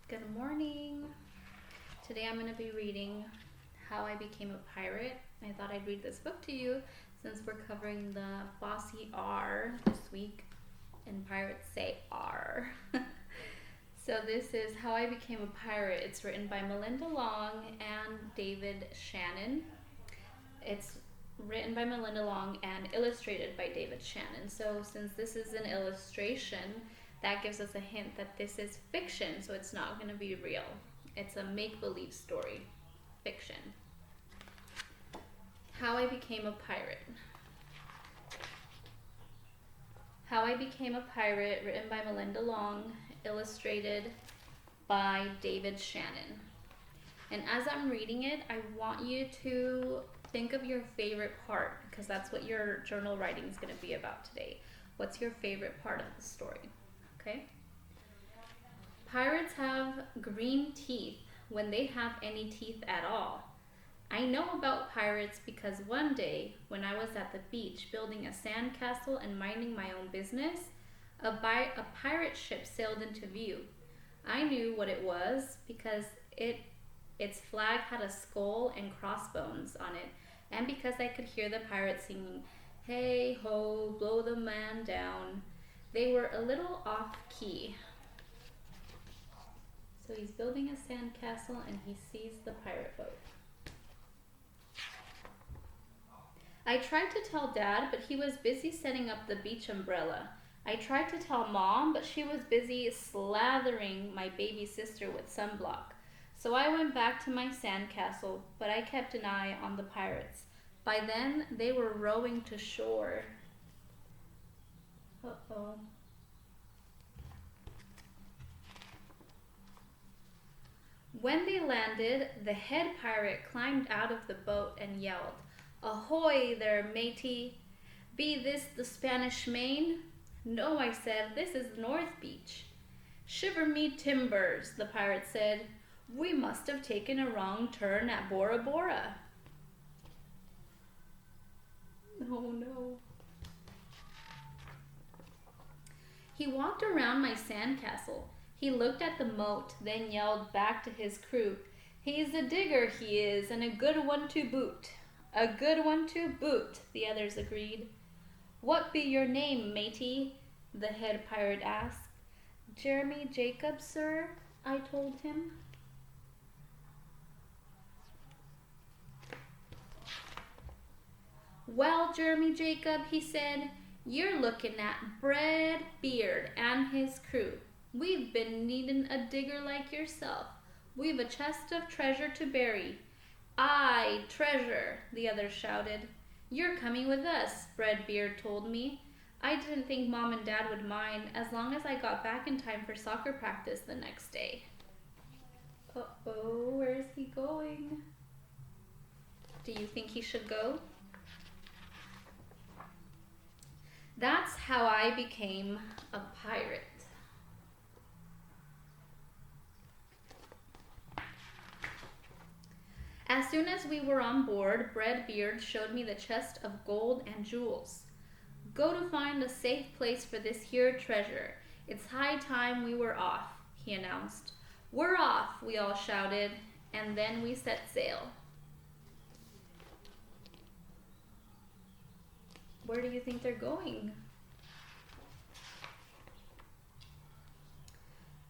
Good morning. Today I'm going to be reading How I Became a Pirate. I thought I'd read this book to you since we're covering the bossy R this week, and pirates say R. So this is How I Became a Pirate. It's written by Melinda Long and David Shannon. It's written by Melinda Long and illustrated by David Shannon. So since this is an illustration, that gives us a hint that this is fiction, so it's not going to be real. It's a make-believe story, fiction. How I Became a Pirate. How I Became a Pirate, written by Melinda Long, illustrated by David Shannon. And as I'm reading it, I want you to think of your favorite part, because that's what your journal writing is going to be about today. What's your favorite part of the story? Okay? Pirates have green teeth when they have any teeth at all. I know about pirates because one day, when I was at the beach building a sandcastle and minding my own business, a pirate ship sailed into view. I knew what it was because its flag had a skull and crossbones on it, and because I could hear the pirates singing, "Hey ho, blow the man down." They were a little off key. So he's building a sandcastle and he sees the pirate boat. I tried to tell Dad, but he was busy setting up the beach umbrella. I tried to tell Mom, but she was busy slathering my baby sister with sunblock. So I went back to my sandcastle, but I kept an eye on the pirates. By then, they were rowing to shore. Uh-oh. When they landed, the head pirate climbed out of the boat and yelled, "Ahoy there, matey! Be this the Spanish Main?" "No," I said, "this is North Beach." "Shiver me timbers," the pirate said. "We must have taken a wrong turn at Bora Bora." Oh no. He walked around my sandcastle. He looked at the moat, then yelled back to his crew, "He's a digger, he is, and a good one to boot." "A good one to boot," the others agreed. "What be your name, matey?" the head pirate asked. "Jeremy Jacob, sir," I told him. "Well, Jeremy Jacob," he said, "you're looking at Bread Beard and his crew. We've been needin' a digger like yourself. We've a chest of treasure to bury." "Aye, treasure," the others shouted. "You're coming with us," Bread Beard told me. I didn't think Mom and Dad would mind as long as I got back in time for soccer practice the next day. Uh-oh, where is he going? Do you think he should go? That's how I became a pirate. As soon as we were on board, Bread Beard showed me the chest of gold and jewels. "Go to find a safe place for this here treasure. It's high time we were off," he announced. "We're off," we all shouted, and then we set sail. Where do you think they're going?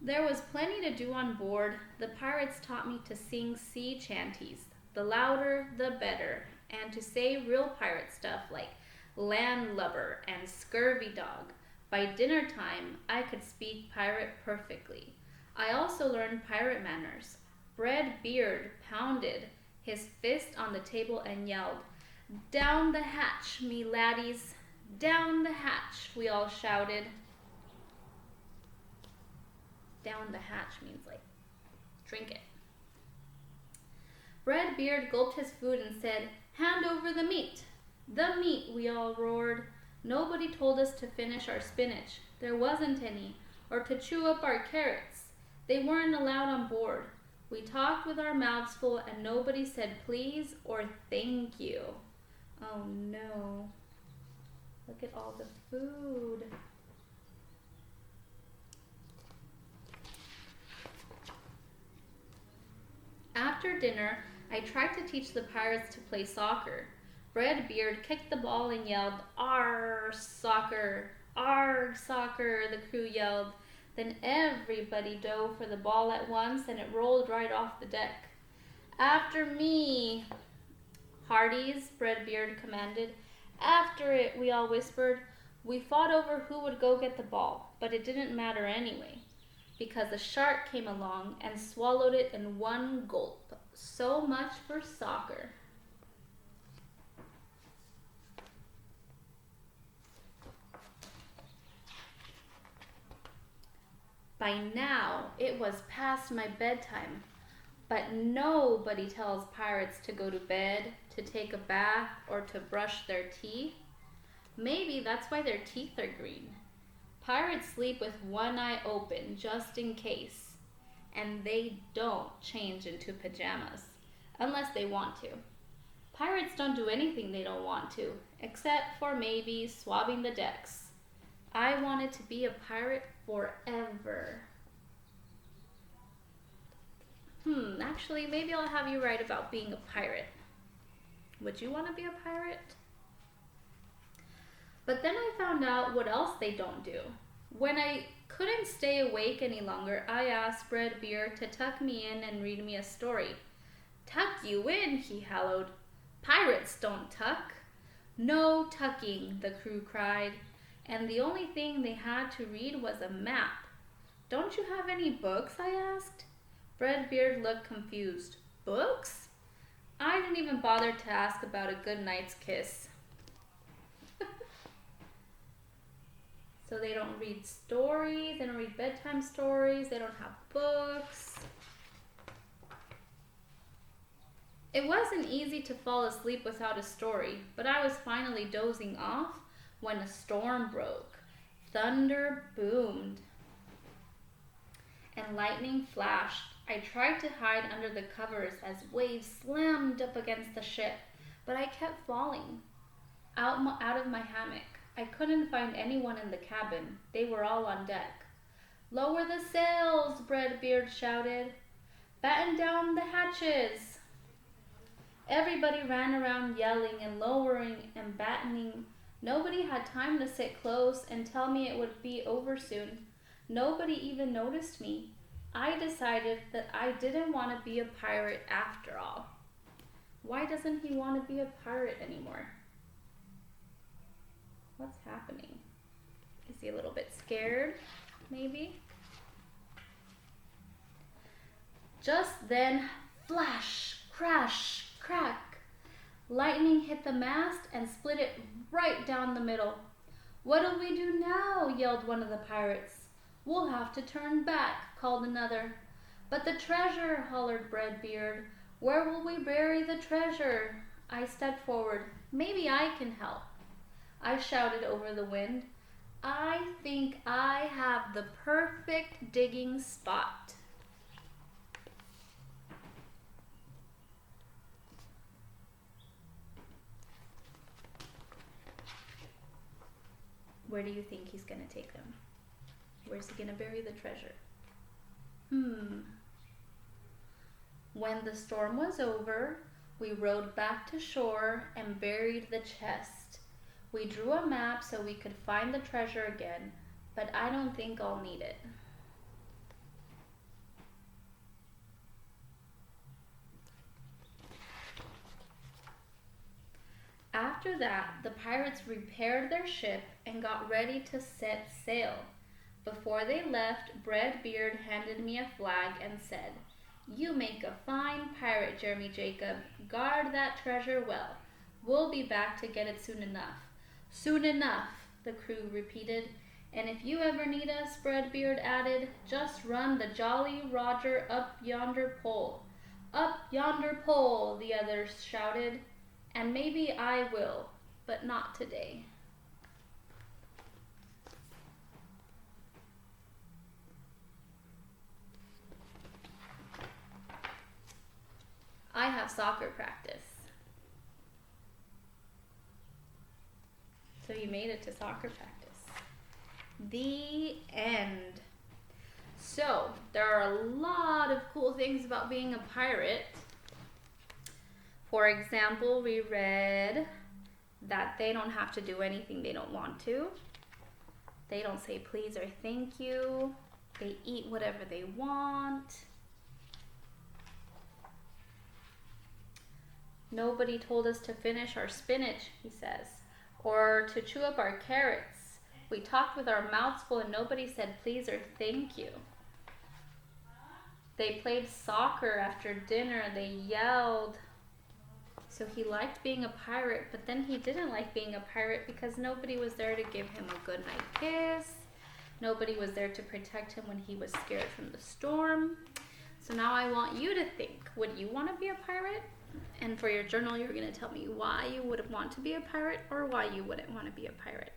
There was plenty to do on board. The pirates taught me to sing sea chanties, the louder the better, and to say real pirate stuff like landlubber and scurvy dog. By dinner time, I could speak pirate perfectly. I also learned pirate manners. Bread Beard pounded his fist on the table and yelled, "Down the hatch, me laddies! Down the hatch!" we all shouted. Down the hatch means like, drink it. Bread Beard gulped his food and said, "Hand over the meat." "The meat," we all roared. Nobody told us to finish our spinach. There wasn't any. Or to chew up our carrots. They weren't allowed on board. We talked with our mouths full and nobody said please or thank you. Oh no. Look at all the food. after dinner, I tried to teach the pirates to play soccer. Redbeard kicked the ball and yelled, "Arr, soccer! Arr, soccer!" the crew yelled. Then everybody dove for the ball at once and it rolled right off the deck. "After me, hearties," Redbeard commanded. "After it," we all whispered. We fought over who would go get the ball, but it didn't matter anyway, because a shark came along and swallowed it in one gulp. So much for soccer. By now, it was past my bedtime, but nobody tells pirates to go to bed, to take a bath, or to brush their teeth. Maybe that's why their teeth are green. Pirates sleep with one eye open, just in case, and they don't change into pajamas, unless they want to. Pirates don't do anything they don't want to, except for maybe swabbing the decks. I wanted to be a pirate forever. Actually, maybe I'll have you write about being a pirate. Would you want to be a pirate? But then I found out what else they don't do. When I couldn't stay awake any longer, I asked Redbeard to tuck me in and read me a story. "Tuck you in," he howled. "Pirates don't tuck." "No tucking," the crew cried, and the only thing they had to read was a map. "Don't you have any books?" I asked. Redbeard looked confused. "Books?" I didn't even bother to ask about a good night's kiss. So they don't read stories, they don't read bedtime stories, they don't have books. It wasn't easy to fall asleep without a story, but I was finally dozing off when a storm broke. Thunder boomed and lightning flashed. I tried to hide under the covers as waves slammed up against the ship, but I kept falling out of my hammock. I couldn't find anyone in the cabin. They were all on deck. "Lower the sails," Redbeard shouted. "Batten down the hatches." Everybody ran around yelling and lowering and battening. Nobody had time to sit close and tell me it would be over soon. Nobody even noticed me. I decided that I didn't want to be a pirate after all. Why doesn't he want to be a pirate anymore? What's happening? Is he a little bit scared, maybe? Just then, flash, crash, crack. Lightning hit the mast and split it right down the middle. "What'll we do now?" yelled one of the pirates. "We'll have to turn back," called another. "But the treasure," hollered Redbeard. "Where will we bury the treasure?" I stepped forward. "Maybe I can help," I shouted over the wind. "I think I have the perfect digging spot." Where do you think he's going to take them? Where's he going to bury the treasure? When the storm was over, we rowed back to shore and buried the chest. We drew a map so we could find the treasure again, but I don't think I'll need it. After that, the pirates repaired their ship and got ready to set sail. Before they left, Redbeard handed me a flag and said, "You make a fine pirate, Jeremy Jacob. Guard that treasure well. We'll be back to get it soon enough." "Soon enough," the crew repeated. "And if you ever need us," Redbeard added, "just run the Jolly Roger up yonder pole." "Up yonder pole," the others shouted. "And maybe I will, but not today." I have soccer practice. So you made it to soccer practice. The end. So there are a lot of cool things about being a pirate. For example, we read that they don't have to do anything they don't want to. They don't say please or thank you. They eat whatever they want. Nobody told us to finish our spinach, he says, or to chew up our carrots. We talked with our mouths full and nobody said please or thank you. They played soccer after dinner. They yelled. So he liked being a pirate, but then he didn't like being a pirate because nobody was there to give him a goodnight kiss. Nobody was there to protect him when he was scared from the storm. So now I want you to think, would you want to be a pirate? And for your journal, you're going to tell me why you would want to be a pirate or why you wouldn't want to be a pirate.